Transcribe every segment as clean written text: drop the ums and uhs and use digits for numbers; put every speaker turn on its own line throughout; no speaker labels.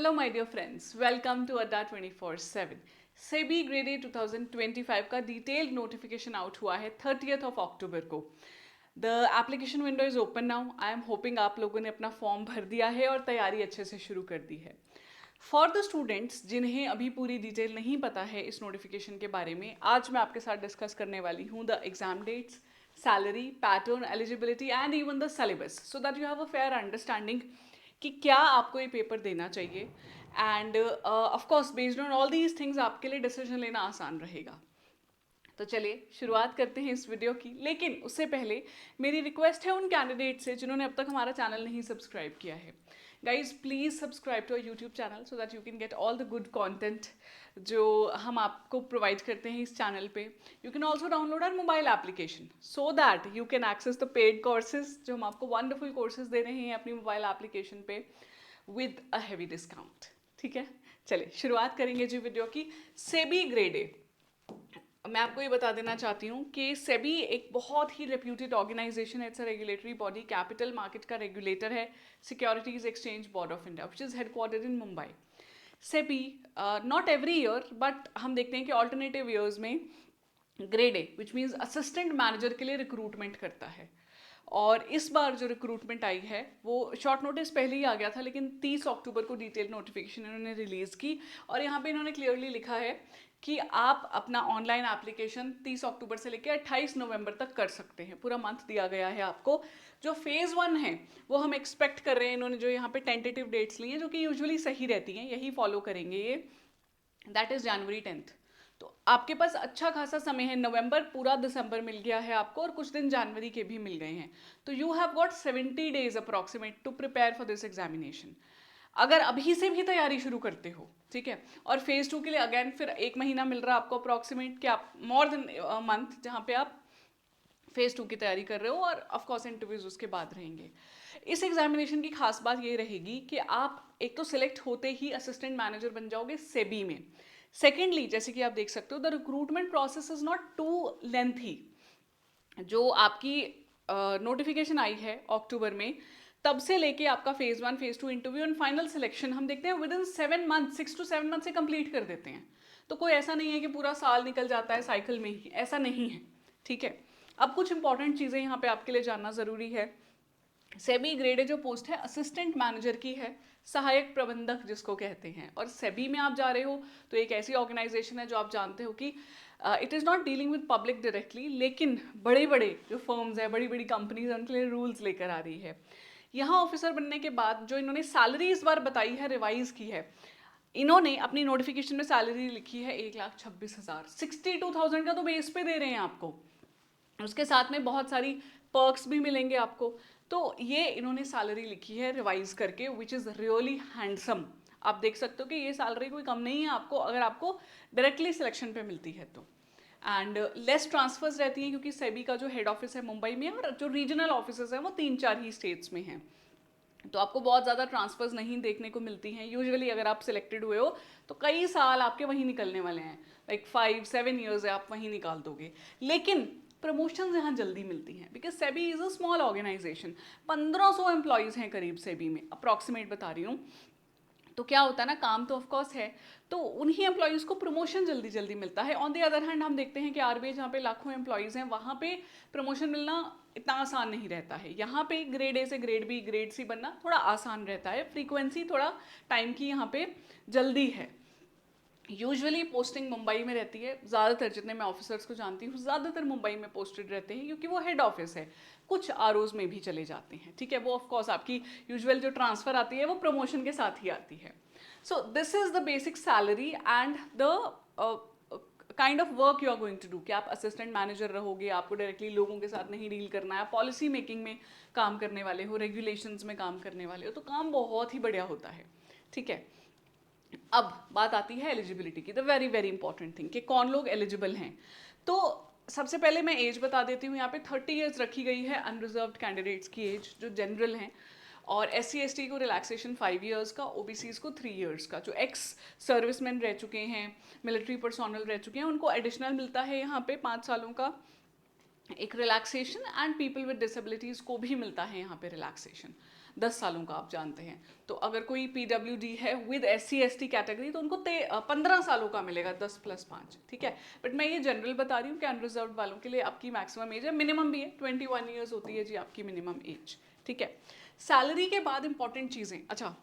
Hello my dear friends, welcome to Adda 24/7। SEBI grade A 2025 का detailed notification out हुआ है 30th of October को। The application window is open now. I am hoping आप लोगों ने अपना फॉर्म भर दिया है और तैयारी अच्छे से शुरू कर दी है। फॉर द स्टूडेंट्स जिन्हें अभी पूरी डिटेल नहीं पता है इस नोटिफिकेशन के बारे में, आज मैं आपके साथ डिस्कस करने वाली हूँ the exam dates, salary, pattern, eligibility and even the syllabus, so that you have a fair understanding कि क्या आपको ये पेपर देना चाहिए। And of course based on all these things आपके लिए डिसीजन लेना आसान रहेगा। तो चलिए शुरुआत करते हैं इस वीडियो की, लेकिन उससे पहले मेरी रिक्वेस्ट है उन कैंडिडेट से जिन्होंने अब तक हमारा चैनल नहीं सब्सक्राइब किया है। Guys please subscribe to our YouTube channel so that you can get all the good content जो हम आपको प्रोवाइड करते हैं इस चैनल पे। You can also download our mobile application so that you can access the paid courses जो हम आपको वंडरफुल कोर्सेज दे रहे हैं अपनी मोबाइल एप्लीकेशन पे विद अ हैवी डिस्काउंट। ठीक है, चलिए शुरुआत करेंगे जी वीडियो की। सेबी ग्रेड ए, मैं आपको ये बता देना चाहती हूँ कि सेबी एक बहुत ही रेप्यूटेड ऑर्गेनाइजेशन है। It's a regulatory body, capital market का रेगुलेटर है, securities exchange board of India which is headquartered in Mumbai. SEBI not every year but हम देखते हैं कि ऑल्टरनेटिव ईयर्स में grade A which means assistant manager के लिए रिक्रूटमेंट करता है। और इस बार जो रिक्रूटमेंट आई है वो शॉर्ट नोटिस पहले ही आ गया था, लेकिन 30 अक्टूबर को डिटेल नोटिफिकेशन इन्होंने रिलीज़ की। और यहाँ पे इन्होंने क्लियरली लिखा है कि आप अपना ऑनलाइन एप्लीकेशन 30 अक्टूबर से लेकर 28 नवंबर तक कर सकते हैं। पूरा मंथ दिया गया है आपको। जो फेज़ 1 है वो हम एक्सपेक्ट कर रहे हैं, इन्होंने जो यहाँ पे टेंटेटिव डेट्स ली हैं जो कि यूजुअली सही रहती हैं, यही फॉलो करेंगे ये, दैट इज़ जनवरी 10th। तो आपके पास अच्छा खासा समय है, नवंबर पूरा दिसंबर मिल गया है आपको और कुछ दिन जनवरी के भी मिल गए हैं। तो you have got 70 days approximate to prepare for this examination. अगर अभी से भी तैयारी शुरू करते हो, ठीक है, और फेज 2 के लिए अगेन फिर 1 महीना मिल रहा है आपको अप्रॉक्सीमेट, कि आप मोर देन मंथ जहाँ पे आप फेज 2 की तैयारी कर रहे हो, और ऑफकोर्स इंटरव्यूज उसके बाद रहेंगे। इस एग्जामिनेशन की खास बात ये रहेगी कि आप एक तो सिलेक्ट होते ही असिस्टेंट मैनेजर बन जाओगे सेबी में। सेकेंडली, जैसे कि आप देख सकते हो, the recruitment process is not too lengthy. जो आपकी नोटिफिकेशन आई है अक्टूबर में, तब से लेके आपका phase 1 phase 2 interview and final selection हम देखते हैं with in 7 month, 6 to 7 month से कंप्लीट कर देते हैं। तो कोई ऐसा नहीं है कि पूरा साल निकल जाता है साइकिल में ही, ऐसा नहीं है। ठीक है, अब कुछ इंपॉर्टेंट चीज़ें यहाँ पे आपके लिए जानना ज़रूरी है। सेबी ग्रेड ए जो पोस्ट है असिस्टेंट मैनेजर की है, सहायक प्रबंधक जिसको कहते हैं। और सेबी में आप जा रहे हो तो एक ऐसी ऑर्गेनाइजेशन है जो आप जानते हो कि it is not dealing with public directly, लेकिन बड़े बड़े जो फर्म्स हैं, बड़ी बड़ी कंपनीज हैं, उनके लिए रूल्स लेकर आ रही है। यहाँ ऑफिसर बनने के बाद जो इन्होंने सैलरी इस बार बताई है, रिवाइज की है, इन्होंने अपनी नोटिफिकेशन में सैलरी लिखी है 1,26,000। 62,000 का तो बेस पे दे रहे हैं आपको, उसके साथ में बहुत सारी पर्क्स भी मिलेंगे आपको। तो ये इन्होंने सैलरी लिखी है रिवाइज करके, विच इज़ रियली हैंडसम। आप देख सकते हो कि ये सैलरी कोई कम नहीं है आपको, अगर आपको डायरेक्टली सिलेक्शन पे मिलती है तो। एंड लेस ट्रांसफर्स रहती हैं क्योंकि सेबी का जो हेड ऑफिस है मुंबई में, और जो रीजनल ऑफिस हैं वो 3-4 ही स्टेट्स में हैं। तो आपको बहुत ज़्यादा ट्रांसफर्स नहीं देखने को मिलती हैं। यूजुअली अगर आप सिलेक्टेड हुए हो तो कई साल आपके वहीं निकलने वाले हैं, लाइक 5-7 ईयर्स है आप वहीं निकाल दोगे। लेकिन प्रमोशन यहाँ जल्दी मिलती हैं because SEBI is a small organisation. 1500 employees हैं करीब सेबी में, अप्रॉक्सीमेट बता रही हूँ। तो क्या होता है ना, काम तो ऑफकोर्स है, तो उन्हीं एम्प्लॉयज़ को प्रमोशन जल्दी जल्दी मिलता है। ऑन द अदर हैंड हम देखते हैं कि आरबीआई जहाँ पे लाखों एम्प्लॉयज़ हैं वहाँ पे प्रमोशन मिलना इतना आसान नहीं रहता है। यहाँ पे ग्रेड ए से ग्रेड बी ग्रेड सी बनना थोड़ा आसान रहता है, फ्रीक्वेंसी थोड़ा टाइम की यहाँ पे जल्दी है। यूजुअली पोस्टिंग मुंबई में रहती है, ज़्यादातर जितने मैं ऑफिसर्स को जानती हूँ ज़्यादातर मुंबई में पोस्टेड रहते हैं क्योंकि वो हेड ऑफिस है। कुछ आरओज में भी चले जाते हैं, ठीक है, वो ऑफकोर्स आपकी यूजुअल जो ट्रांसफ़र आती है वो प्रमोशन के साथ ही आती है। So this is the basic salary and the kind of work you are going to do, कि आप असिस्टेंट मैनेजर रहोगे, आपको डायरेक्टली लोगों के साथ नहीं डील करना है, पॉलिसी मेकिंग में काम करने वाले हो, रेगुलेशंस में काम करने वाले हो, तो काम बहुत ही बढ़िया होता है। ठीक है, अब बात आती है एलिजिबिलिटी की, the very very important thing कि कौन लोग एलिजिबल हैं। तो सबसे पहले मैं एज बता देती हूँ, यहाँ पे 30 ईयर्स रखी गई है अनरिजर्व्ड कैंडिडेट्स की एज जो जनरल हैं, और SC ST को रिलैक्सेशन 5 ईयर्स का, OBCs को 3 ईयर्स का। जो एक्स सर्विसमैन रह चुके हैं, मिलिट्री पर्सोनल रह चुके हैं, उनको एडिशनल मिलता है यहाँ पे 5 सालों का एक relaxation, and people with disabilities को भी मिलता है यहाँ पे रिलैक्सेशन। 10 सालों का आप जानते हैं। तो अगर कोई PWD है विद SC ST कैटेगरी तो उनको 15 सालों का मिलेगा, 10+5, ठीक है। बट मैं ये जनरल बता रही हूँ कि अनरिजर्व वालों के लिए आपकी मैक्सिमम एज है, मिनिमम भी है 21 ईयर्स होती है जी आपकी मिनिमम एज, ठीक है। सैलरी के बाद इंपॉर्टेंट चीज़ें, अच्छा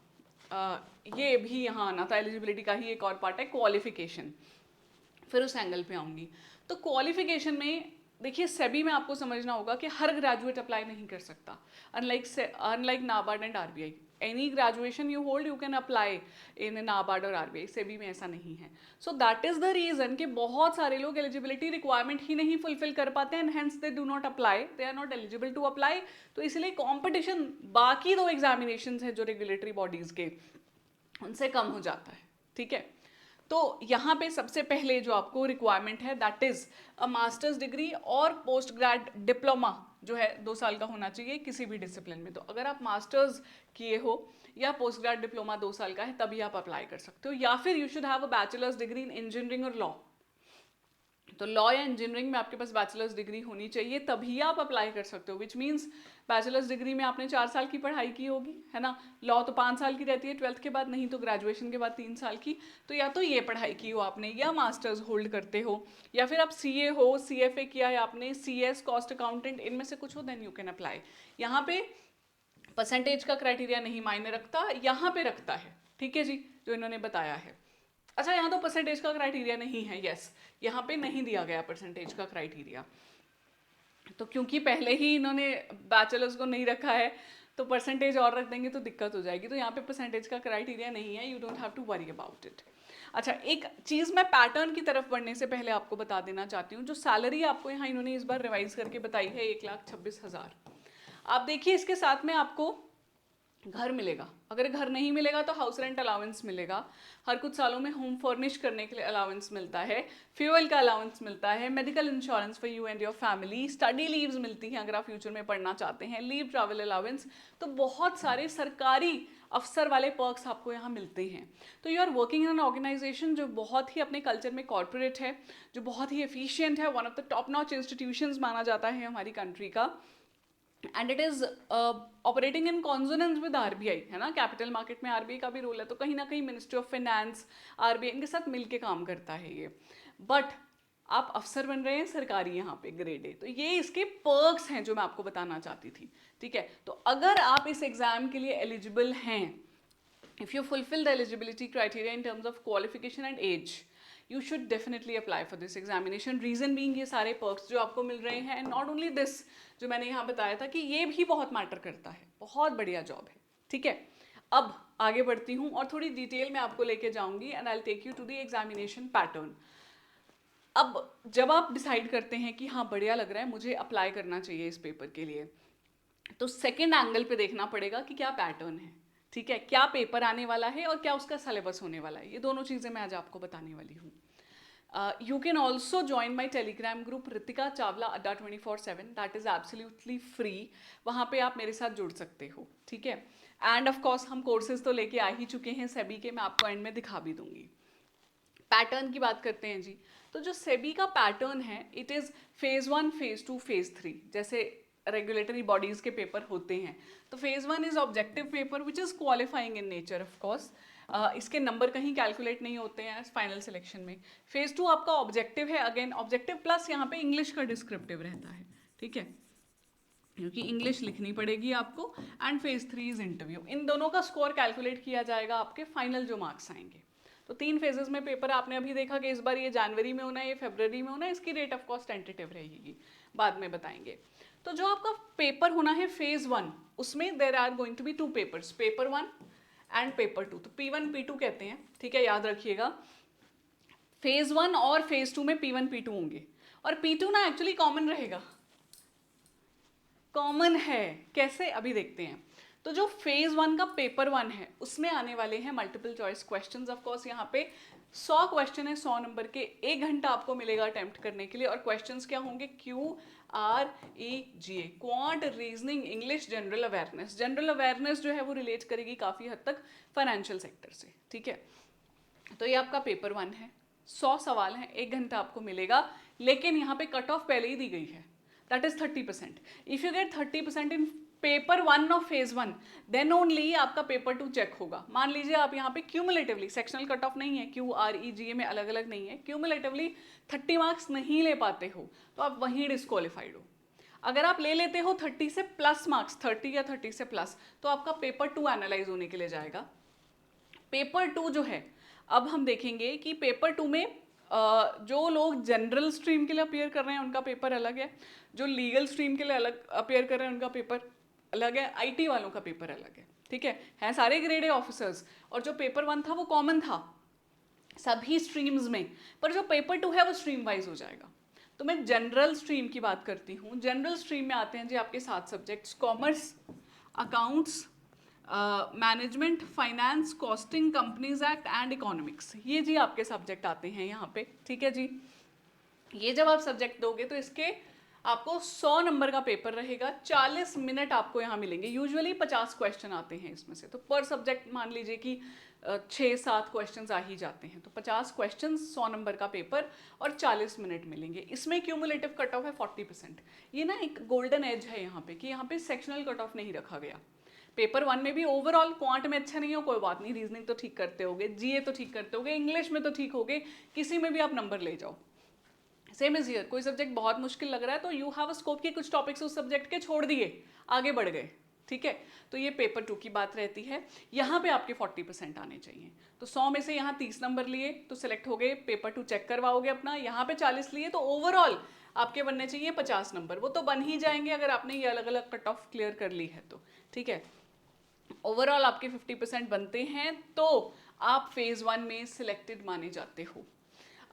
ये भी यहाँ आना था, एलिजिबिलिटी का ही एक और पार्ट है क्वालिफिकेशन, फिर उस एंगल पे आऊँगी। तो क्वालिफिकेशन में देखिए सेबी में आपको समझना होगा कि हर ग्रेजुएट अप्लाई नहीं कर सकता, unlike NABARD and RBI, any graduation you hold you can apply in NABARD और RBI, सेबी में ऐसा नहीं है। So that is the reason कि बहुत सारे लोग एलिजिबिलिटी रिक्वायरमेंट ही नहीं फुलफिल कर पाते हैं, hence they do not apply, they are not eligible to apply. तो इसलिए कॉम्पिटिशन बाकी 2 एग्जामिनेशन है जो रेगुलेटरी बॉडीज के, उनसे कम हो जाता है, ठीक है। तो यहाँ पे सबसे पहले जो आपको रिक्वायरमेंट है that is a masters degree और पोस्ट ग्रेड डिप्लोमा जो है 2 साल का होना चाहिए किसी भी डिसिप्लिन में। तो अगर आप मास्टर्स किए हो या पोस्ट ग्रेड डिप्लोमा 2 साल का है तभी आप अप्लाई कर सकते हो, या फिर you should have a bachelors degree in engineering और लॉ। तो लॉ या इंजीनियरिंग में आपके पास बैचलर्स डिग्री होनी चाहिए तभी आप अप्लाई कर सकते हो, विच मीन्स बैचलर्स डिग्री में आपने 4 साल की पढ़ाई की होगी, है ना। लॉ तो 5 साल की रहती है 12th के बाद, नहीं तो ग्रेजुएशन के बाद 3 साल की। तो या तो ये पढ़ाई की हो आपने, या मास्टर्स होल्ड करते हो, या फिर आप CA हो, CFA किया है आपने, CS कॉस्ट अकाउंटेंट, इनमें से कुछ हो, देन यू कैन अप्लाई। यहाँ पे परसेंटेज का क्राइटेरिया नहीं मायने रखता, यहाँ पे रखता है, ठीक है जी, जो इन्होंने बताया है। अच्छा यहाँ तो परसेंटेज का क्राइटेरिया नहीं है, यस, यहाँ पे नहीं दिया गया परसेंटेज का क्राइटेरिया। तो क्योंकि पहले ही इन्होंने बैचलर्स को नहीं रखा है तो परसेंटेज और रख देंगे तो दिक्कत हो जाएगी। तो यहाँ पे परसेंटेज का क्राइटेरिया नहीं है, you don't have to worry about it. अच्छा एक चीज़ मैं पैटर्न की तरफ बढ़ने से पहले आपको बता देना चाहती हूँ, जो सैलरी आपको यहाँ इन्होंने इस बार रिवाइज करके बताई है 1,26,000। आप देखिए इसके साथ में आपको घर मिलेगा, अगर घर नहीं मिलेगा तो हाउस रेंट अलाउंस मिलेगा, हर कुछ सालों में होम फर्निश करने के लिए अलाउंस मिलता है, फ्यूल का अलाउंस मिलता है, medical insurance for you and your family, study leaves मिलती हैं अगर आप फ्यूचर में पढ़ना चाहते हैं, लीव ट्रैवल अलाउंस। तो बहुत सारे सरकारी अफसर वाले पर्क्स आपको यहाँ मिलते हैं। तो you are working in an organisation जो बहुत ही अपने कल्चर में कॉर्पोरेट है, जो बहुत ही एफिशिएंट है, one of the top notch institutions माना जाता है हमारी कंट्री का, and it is operating in consonance with RBI, है ना। कैपिटल मार्केट में RBI का भी रोल है, तो कहीं ना कहीं मिनिस्ट्री ऑफ फाइनेंस, RBI इनके साथ मिलके काम करता है ये। बट आप अफसर बन रहे हैं सरकारी यहाँ पे ग्रेड A, तो ये इसके पर्क्स हैं जो मैं आपको बताना चाहती थी, ठीक है। तो अगर आप इस एग्जाम के लिए एलिजिबल हैं, if you fulfill the eligibility criteria in terms of qualification and age, you should definitely apply for this examination. Reason being ये सारे perks जो आपको मिल रहे हैं, and not only this, जो मैंने यहाँ बताया था कि ये भी बहुत मैटर करता है, बहुत बढ़िया जॉब है, ठीक है। अब आगे बढ़ती हूँ और थोड़ी डिटेल में आपको लेके जाऊंगी and I will take you to the examination pattern. अब जब आप डिसाइड करते हैं कि हाँ बढ़िया लग रहा है, मुझे अप्लाई करना चाहिए इस पेपर के लिए, तो सेकेंड एंगल पे देखना पड़ेगा कि क्या पैटर्न है, ठीक है, क्या पेपर आने वाला है और क्या उसका सिलेबस होने वाला है। ये दोनों चीज़ें मैं आज आपको बताने वाली हूँ। You can also join my Telegram group Ritika Chawla अड्डा 24/7, दैट इज एब्सोल्युटली फ्री। वहाँ पे आप मेरे साथ जुड़ सकते हो, ठीक है। एंड ऑफ कोर्स हम कोर्सेज तो लेके आ ही चुके हैं सेबी के, मैं आपको एंड में दिखा भी दूंगी। पैटर्न की बात करते हैं जी, तो जो सेबी का पैटर्न है it is phase 1, phase 2, phase 3, जैसे रेगुलेटरी बॉडीज़ के पेपर होते हैं। तो phase 1 is objective paper which is qualifying in nature of course, इसके नंबर कहीं कैलकुलेट नहीं होते हैं फाइनल सिलेक्शन में। फेज़ 2 आपका ऑब्जेक्टिव है, अगेन ऑब्जेक्टिव प्लस यहाँ पे इंग्लिश का डिस्क्रिप्टिव रहता है, ठीक है, क्योंकि इंग्लिश लिखनी पड़ेगी आपको। And phase 3 is interview. इन दोनों का स्कोर कैलकुलेट किया जाएगा आपके फाइनल जो मार्क्स आएंगे। तो 3 फेजेस में पेपर आपने अभी देखा कि इस बार ये जनवरी में होना है, ये फरवरी में होना है, इसकी रेट ऑफ कॉस्ट टेंटेटिव रहेगी, बाद में बताएंगे। तो जो आपका पेपर होना है फेज 1, उसमें there are going to be 2 papers, paper 1 and paper 2। तो P1 P2 कहते हैं, ठीक है, याद रखिएगा। फेज 1 और फेज 2 में P1 P2 होंगे, और P2 ना एक्चुअली कॉमन रहेगा, कॉमन है कैसे अभी देखते हैं। तो जो फेज 1 का पेपर 1 है उसमें आने वाले हैं multiple choice questions. Of course यहाँ पे 100 क्वेश्चन है, 100 नंबर के, 1 घंटा आपको मिलेगा अटेम्प्ट करने के लिए। और क्वेश्चंस क्या होंगे, QREGA, quant, reasoning, English, general awareness. General awareness जो है वो रिलेट करेगी काफ़ी हद तक फाइनेंशियल सेक्टर से, ठीक है। तो ये आपका पेपर 1 है, 100 सवाल हैं, 1 घंटा आपको मिलेगा। लेकिन यहाँ पे कट ऑफ पहले ही दी गई है, that is 30%। If you get 30% in paper 1 of phase 1 then only आपका पेपर 2 चेक होगा। मान लीजिए आप यहाँ पे क्यूमुलेटिवली, सेक्शनल कट ऑफ नहीं है, QRE GA में अलग अलग नहीं है, क्यूमुलेटिवली 30 मार्क्स नहीं ले पाते हो तो आप वहीं डिस्क्वालीफाइड हो। अगर आप ले लेते हो 30 से प्लस मार्क्स, 30 या 30 से प्लस, तो आपका पेपर 2 एनालाइज होने के लिए जाएगा। पेपर 2 जो है, अब हम देखेंगे कि पेपर 2 में जो लोग जनरल स्ट्रीम के लिए अपियर कर रहे हैं उनका पेपर अलग है, जो लीगल स्ट्रीम के लिए अलग अपियर कर रहे हैं उनका पेपर अलग है, IT वालों का पेपर अलग है, ठीक है सारे ग्रेड ए ऑफिसर्स। और जो पेपर 1 था वो कॉमन था सभी स्ट्रीम्स में, पर जो पेपर 2 है वो स्ट्रीम वाइज हो जाएगा। तो मैं जनरल स्ट्रीम की बात करती हूँ। जनरल स्ट्रीम में आते हैं जी आपके 7 subjects, commerce, accounts, management, finance, costing, companies act and economics. ये जी आपके सब्जेक्ट आते हैं यहाँ पे, ठीक है जी। ये जब आप सब्जेक्ट दोगे तो इसके आपको 100 नंबर का पेपर रहेगा, 40 मिनट आपको यहाँ मिलेंगे। यूजुअली 50 क्वेश्चन आते हैं इसमें से, तो पर सब्जेक्ट मान लीजिए कि 6-7 क्वेश्चन आ ही जाते हैं, तो 50 क्वेश्चन, 100 नंबर का पेपर और 40 मिनट मिलेंगे। इसमें क्यूमुलेटिव कट ऑफ है 40%। ये ना एक गोल्डन एज है यहाँ पे कि यहाँ पे सेक्शनल कट ऑफ नहीं रखा गया। पेपर 1 में भी ओवरऑल क्वांट में अच्छा नहीं हो कोई बात नहीं, रीजनिंग तो ठीक करते होगे, GA तो ठीक करते होगे, इंग्लिश में तो ठीक होगे, किसी में भी आप नंबर ले जाओ। सेम इज हियर, कोई सब्जेक्ट बहुत मुश्किल लग रहा है तो यू हैव अ स्कोप के कुछ टॉपिक्स उस सब्जेक्ट के छोड़ दिए, आगे बढ़ गए, ठीक है। तो ये पेपर 2 की बात रहती है। यहाँ पे आपके 40% आने चाहिए, तो 100 में से यहाँ 30 नंबर लिए तो सिलेक्ट हो गए, पेपर 2 चेक करवाओगे अपना, यहाँ पे 40 लिए तो ओवरऑल आपके बनने चाहिए 50 नंबर। वो तो बन ही जाएंगे अगर आपने ये अलग अलग कट ऑफ क्लियर कर ली है तो, ठीक है। ओवरऑल आपके 50% बनते हैं तो आप फेज 1 में सिलेक्टेड माने जाते हो।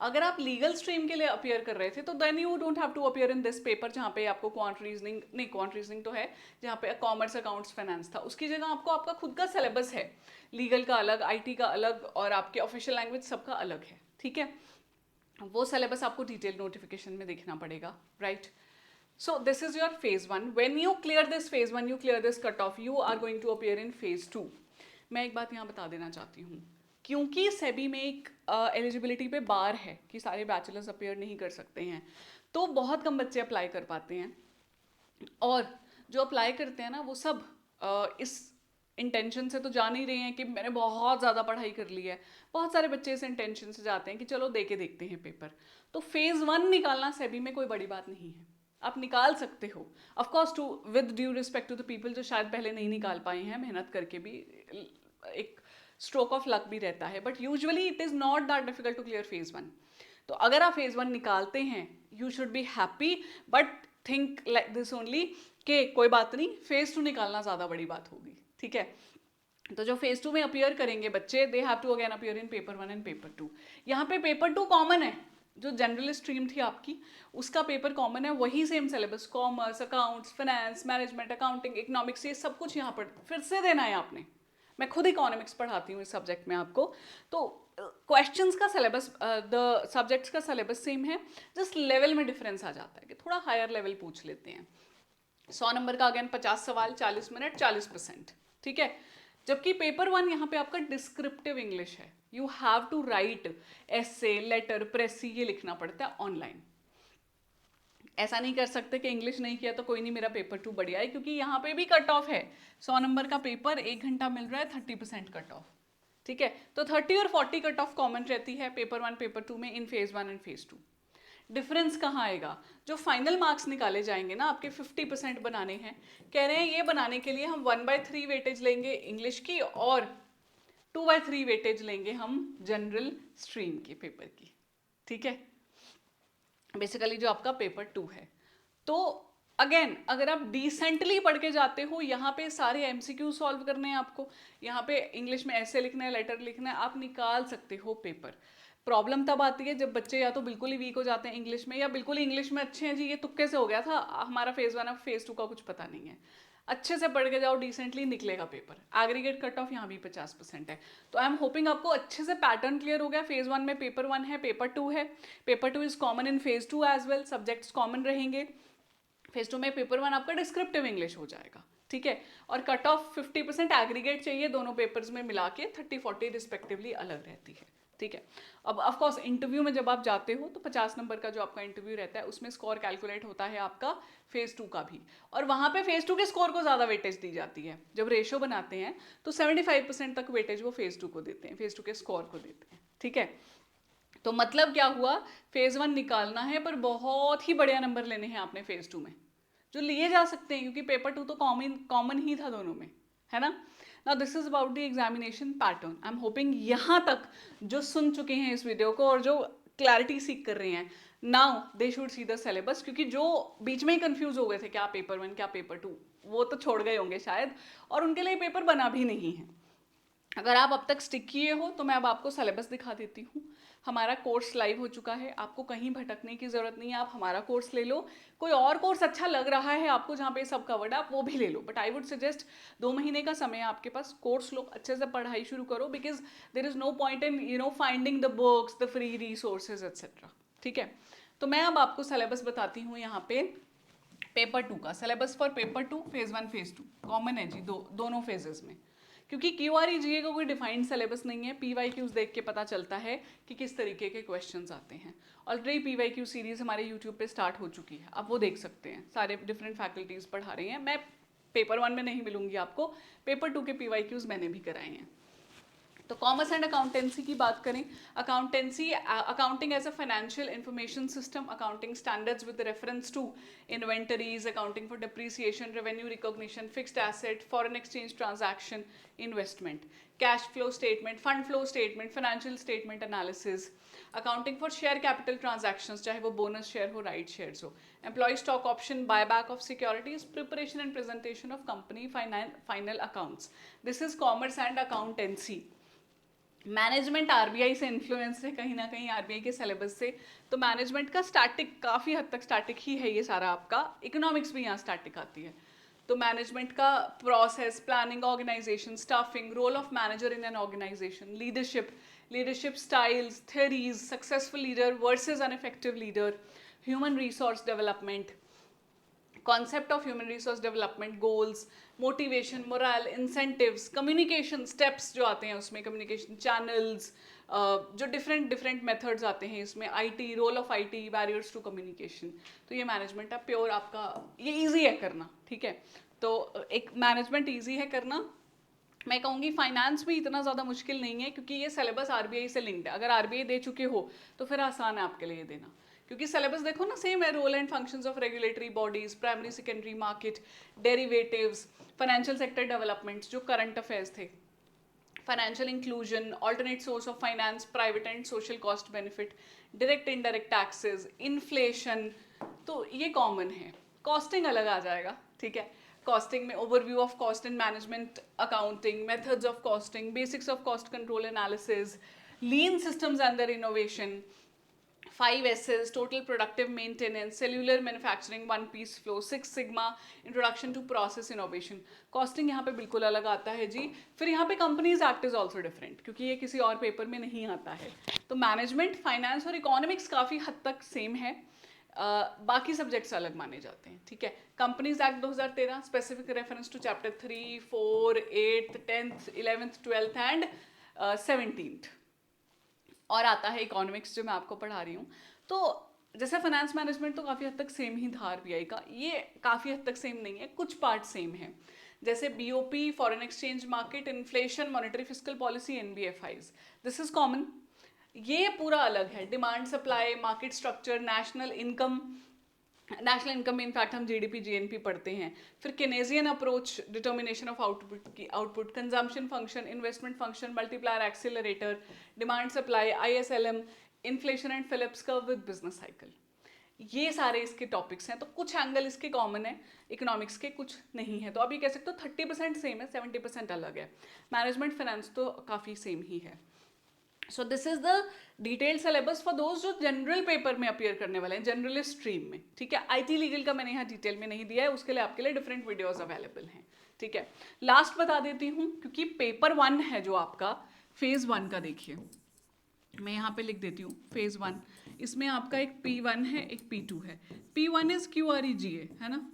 अगर आप लीगल स्ट्रीम के लिए अपियर कर रहे थे तो then you don't have to appear in this paper, जहाँ पे आपको क्वांट रीजनिंग नहीं, क्वांट रीजनिंग तो है, जहाँ पे कॉमर्स, अकाउंट्स, फाइनेंस था, उसकी जगह आपको आपका खुद का सिलेबस है, लीगल का अलग, IT का अलग और आपके ऑफिशियल लैंग्वेज सबका अलग है, ठीक है। वो सिलेबस आपको डिटेल नोटिफिकेशन में देखना पड़ेगा, right. So this is your phase 1. When you clear this phase 1, you clear this cutoff, you are going to appear in phase 2. मैं एक बात यहाँ बता देना चाहती हूँ, क्योंकि सेबी में एक एलिजिबिलिटी पे बार है कि सारे बैचलर्स अपेयर नहीं कर सकते हैं, तो बहुत कम बच्चे अप्लाई कर पाते हैं। और जो अप्लाई करते हैं ना वो सब इस इंटेंशन से तो जा नहीं रहे हैं कि मैंने बहुत ज़्यादा पढ़ाई कर ली है। बहुत सारे बच्चे इस इंटेंशन से जाते हैं कि चलो दे के देखते हैं पेपर। तो फेज़ 1 निकालना सेबी में कोई बड़ी बात नहीं है, आप निकाल सकते हो। Of course too with due respect to the people जो शायद पहले नहीं निकाल पाए हैं, मेहनत करके भी एक स्ट्रोक ऑफ लक भी रहता है, but usually it is not that difficult to clear phase 1। तो अगर आप फेज़ 1 निकालते हैं you should be happy, but think like this only कि कोई बात नहीं, फेज़ 2 निकालना ज़्यादा बड़ी बात होगी, ठीक है। तो जो फेज़ 2 में अपियर करेंगे बच्चे, they have to again appear in paper 1 and paper 2। यहाँ पे पेपर 2 कॉमन है, जो जनरल स्ट्रीम थी आपकी उसका पेपर कॉमन है, वही same syllabus, commerce, accounts, finance, management, accounting, economics, ये सब कुछ यहाँ पर फिर से देना है आपने। मैं खुद इकोनॉमिक्स पढ़ाती हूँ इस सब्जेक्ट में आपको, तो क्वेश्चंस का सिलेबस, द सब्जेक्ट्स का सिलेबस सेम है, जस्ट लेवल में डिफरेंस आ जाता है कि थोड़ा हायर लेवल पूछ लेते हैं। 100 नंबर का अगेन 50 सवाल, 40 मिनट, 40%, ठीक है। जबकि पेपर 1 यहाँ पे आपका डिस्क्रिप्टिव इंग्लिश है, you have to write essay, letter, precis, ये लिखना पड़ता है ऑनलाइन। ऐसा नहीं कर सकते कि इंग्लिश नहीं किया तो कोई नहीं, मेरा पेपर 2 बढ़िया है, क्योंकि यहाँ पे भी कट ऑफ है। 100 नंबर का पेपर 1 घंटा मिल रहा है, 30% कट ऑफ, ठीक है। तो 30 और 40 कट ऑफ कॉमन रहती है पेपर 1 पेपर 2 में इन फेज 1 एंड फेज 2। डिफरेंस कहाँ आएगा, जो फाइनल मार्क्स निकाले जाएंगे ना आपके 50% बनाने हैं, कह रहे हैं ये बनाने के लिए हम 1/3 वेटेज लेंगे इंग्लिश की और 2/3 वेटेज लेंगे हम जनरल स्ट्रीम के पेपर की, ठीक है। बेसिकली जो आपका पेपर 2 है। तो अगेन अगर आप डिसेंटली पढ़ के जाते हो, यहाँ पे सारे MCQ सॉल्व करने हैं आपको, यहाँ पे इंग्लिश में ऐसे लिखना है, लेटर लिखना है, आप निकाल सकते हो पेपर। प्रॉब्लम तब आती है जब बच्चे या तो बिल्कुल ही वीक हो जाते हैं इंग्लिश में, या बिल्कुल ही इंग्लिश में अच्छे हैं जी, ये तुक्के से हो गया था हमारा फेज 1, अब फेज 2 का कुछ पता नहीं है। अच्छे से पढ़ के जाओ, डिसेंटली निकलेगा पेपर। एग्रीगेट कट ऑफ यहाँ भी 50% है। तो आई एम होपिंग आपको अच्छे से पैटर्न क्लियर हो गया। फेज 1 में पेपर 1 है, पेपर 2 है, paper 2 is common in phase 2 as well, subjects common रहेंगे। फेज 2 में पेपर 1 आपका डिस्क्रिप्टिव इंग्लिश हो जाएगा, ठीक है। और कट ऑफ 50% एग्रीगेट चाहिए, दोनों पेपर्स में मिला के 30-40 रिस्पेक्टिवली अलग रहती है, ठीक है। अब ऑफ कोर्स इंटरव्यू में जब आप जाते हो तो 50 नंबर का जो आपका इंटरव्यू रहता है उसमें स्कोर कैलकुलेट होता है आपका फेज 2 का भी, और वहां पे फेज 2 के स्कोर को ज़्यादा वेटेज दी जाती है। जब रेशो बनाते हैं तो 75% तक वेटेज वो फेज 2 को देते हैं, फेज 2 के स्कोर को देते हैं, ठीक है। तो मतलब क्या हुआ, फेज 1 निकालना है पर बहुत ही बढ़िया नंबर लेने हैं आपने फेज 2 में, जो लिए जा सकते हैं क्योंकि पेपर 2 तो कॉमन कॉमन ही था दोनों में, है ना। Now this is about the examination pattern. I am hoping यहाँ तक जो सुन चुके हैं इस वीडियो को और जो क्लैरिटी सीख कर रहे हैं, now they should see the syllabus, क्योंकि जो बीच में ही कंफ्यूज हो गए थे क्या पेपर 1 क्या पेपर 2, वो तो छोड़ गए होंगे शायद, और उनके लिए पेपर बना भी नहीं है। अगर आप अब तक स्टिक किए हो तो मैं अब आपको सिलेबस दिखा देती हूँ। हमारा कोर्स लाइव हो चुका है, आपको कहीं भटकने की ज़रूरत नहीं है, आप हमारा कोर्स ले लो। कोई और कोर्स अच्छा लग रहा है आपको जहाँ पे सब कवर्ड है, आप वो भी ले लो, बट आई वुड सजेस्ट 2 महीने का समय है आपके पास, कोर्स लो, अच्छे से पढ़ाई शुरू करो, because there is no point in finding the books, the free resources etcetera, ठीक है। तो मैं अब आपको सिलेबस बताती हूँ यहाँ पे। पेपर 2 का syllabus for paper 2 phase 1 phase 2 common है जी, दोनों फेजेस में, क्योंकि क्यू आर ई जी ए का कोई डिफाइंड सिलेबस नहीं है। पी वाई क्यूज देख के पता चलता है कि किस तरीके के क्वेश्चंस आते हैं। Already P Y Q series हमारे यूट्यूब पे स्टार्ट हो चुकी है, आप वो देख सकते हैं, सारे डिफरेंट फैकल्टीज पढ़ा रही हैं। मैं पेपर 1 में नहीं मिलूंगी आपको, पेपर 2 के पी वाई क्यूज मैंने भी कराए हैं। तो कॉमर्स एंड अकाउंटेंसी की बात करें, accountancy accounting as a financial information system, accounting standards with reference to inventories, accounting for depreciation, revenue recognition, fixed asset, foreign exchange transaction, investment, cash flow statement, fund flow statement, financial statement analysis, accounting for share capital transactions, चाहे वो bonus share हो, right shares हो, employ stock option, buyback of securities, preparation and presentation of company final accounts. This is commerce and accountancy. Management RBI से influence है कहीं ना कहीं, RBI के सिलेबस से, तो मैनेजमेंट का स्टैटिक काफ़ी हद तक स्टैटिक ही है ये सारा आपका। इकोनॉमिक्स भी यहाँ स्टैटिक आती है, तो मैनेजमेंट का process, planning, organisation, staffing, role of manager in an organisation, leadership, leadership styles, theories, successful leader versus ineffective leader, human resource development, concept of human resource development, goals, motivation, morale, incentives, communication steps जो आते हैं उसमें, communication channels, जो different different methods आते हैं इसमें, IT, role of IT, barriers to communication. तो ये मैनेजमेंट है प्योर आपका, ये इजी है करना, ठीक है। तो एक मैनेजमेंट इजी है करना। मैं कहूँगी फाइनेंस भी इतना ज़्यादा मुश्किल नहीं है, क्योंकि ये सिलेबस आरबीआई से लिंक्ड है। अगर आरबीआई दे चुके हो तो फिर आसान है आपके लिए देना, क्योंकि सिलेबस देखो ना सेम है, role and functions of regulatory bodies, primary secondary market, derivatives, financial sector developments जो करंट अफेयर्स थे, financial inclusion, alternate source of finance, private and social cost benefit, direct indirect taxes, inflation, तो ये common है। Costing अलग आ जाएगा, ठीक है। Costing में overview of cost and management accounting, methods of costing, basics of cost control analysis, lean systems under innovation, 5 S's, total productive maintenance, cellular manufacturing, one piece flow, 6 sigma, introduction to process innovation. Costing यहाँ पे बिल्कुल अलग आता है जी। फिर यहाँ पे companies act is also different, क्योंकि ये किसी और पेपर में नहीं आता है। तो मैनेजमेंट, फाइनेंस और इकोनॉमिक्स काफ़ी हद तक सेम है, बाकी सब्जेक्ट्स अलग माने जाते हैं, ठीक है। Companies act 2013, specific reference to chapter 3, 4, 8, 10th, 11th, 12th and 17th। और आता है इकोनॉमिक्स जो मैं आपको पढ़ा रही हूँ। तो जैसे फाइनेंस मैनेजमेंट तो काफ़ी हद तक सेम ही था आरबीआई का, ये काफ़ी हद तक सेम नहीं है, कुछ पार्ट सेम है, जैसे BOP, foreign exchange market, inflation, monetary fiscal policy, NBFIs, this is common. ये पूरा अलग है, demand supply, market structure, national income, national income में इनफैक्ट हम जीडीपी जीएनपी पढ़ते हैं। फिर Keynesian approach, determination of output, consumption function, investment function, multiplier accelerator, demand supply, ISLM, inflation and Phillips curve with business cycle. ये सारे इसके topics हैं। तो कुछ एंगल इसके कॉमन है, इकोनॉमिक्स के कुछ नहीं है। तो अभी कह सकते हो 30% सेम है, 70% अलग है। मैनेजमेंट फाइनेंस तो काफ़ी सेम ही है। So this is the detailed syllabus for those जो जनरल पेपर में अपीयर करने वाले हैं, जनरल स्ट्रीम में, ठीक है। आईटी लीगल का मैंने यहाँ डिटेल में नहीं दिया है, उसके लिए आपके लिए डिफरेंट वीडियोस अवेलेबल हैं, ठीक है। लास्ट बता देती हूँ, क्योंकि पेपर 1 है जो आपका फेज 1 का, देखिए मैं यहाँ पे लिख देती हूँ फेज 1, इसमें आपका एक P1 है, एक P2 है। P1 is Q R E G A, है ना,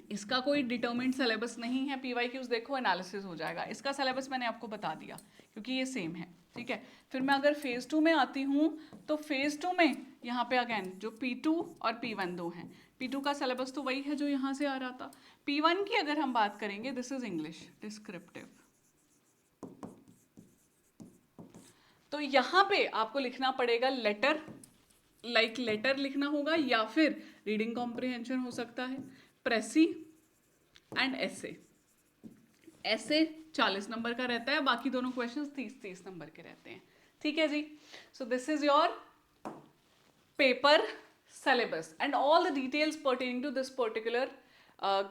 इसका कोई डिटर्मिन्ड सिलेबस नहीं है, PYQs देखो एनालिसिस हो जाएगा। इसका सिलेबस मैंने आपको बता दिया क्योंकि ये सेम है, ठीक है। फिर मैं अगर फेज़ 2 में आती हूँ तो फेज़ 2 में यहाँ पे अगेन जो P2 और P1 दो हैं, P2 का सिलेबस तो वही है जो यहाँ से आ रहा था। P1 की अगर हम बात करेंगे, दिस इज इंग्लिश डिस्क्रिप्टिव। तो यहाँ पे आपको लिखना पड़ेगा लेटर, लाइक लेटर लिखना होगा, या फिर रीडिंग कॉम्प्रिहेंशन हो सकता है, प्रेसी एंड ऐसे। ऐसे 40 नंबर का रहता है, बाकी दोनों क्वेश्चंस 30-30 नंबर के रहते हैं, ठीक है जी। So this is your paper syllabus and all the details pertaining to this particular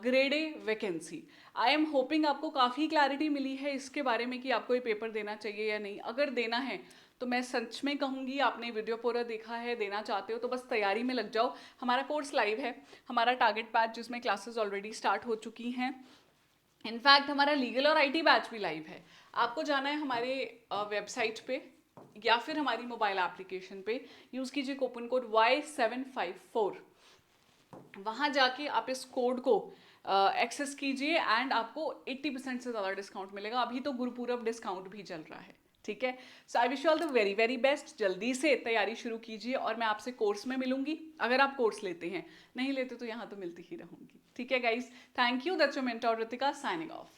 grade A vacancy. I am hoping आपको काफ़ी क्लैरिटी मिली है इसके बारे में कि आपको ये पेपर देना चाहिए या नहीं। अगर देना है तो मैं सच में कहूँगी, आपने वीडियो पूरा देखा है, देना चाहते हो तो बस तैयारी में लग जाओ। हमारा कोर्स लाइव है, हमारा टारगेट बैच जिसमें क्लासेस ऑलरेडी स्टार्ट हो चुकी हैं। इनफैक्ट हमारा लीगल और IT बैच भी लाइव है। आपको जाना है हमारे वेबसाइट पे या फिर हमारी मोबाइल एप्लीकेशन पे, यूज़ कीजिए कूपन कोड Y754। वहाँ जाके आप इस कोड को एक्सेस कीजिए एंड आपको 80% से ज़्यादा डिस्काउंट मिलेगा। अभी तो गुरुपूरब डिस्काउंट भी चल रहा है, ठीक है। So I wish you all the very very best. जल्दी से तैयारी शुरू कीजिए और मैं आपसे कोर्स में मिलूंगी अगर आप कोर्स लेते हैं, नहीं लेते तो यहाँ तो मिलती ही रहूंगी, ठीक है guys. Thank you, that's your mentor Ritika signing off.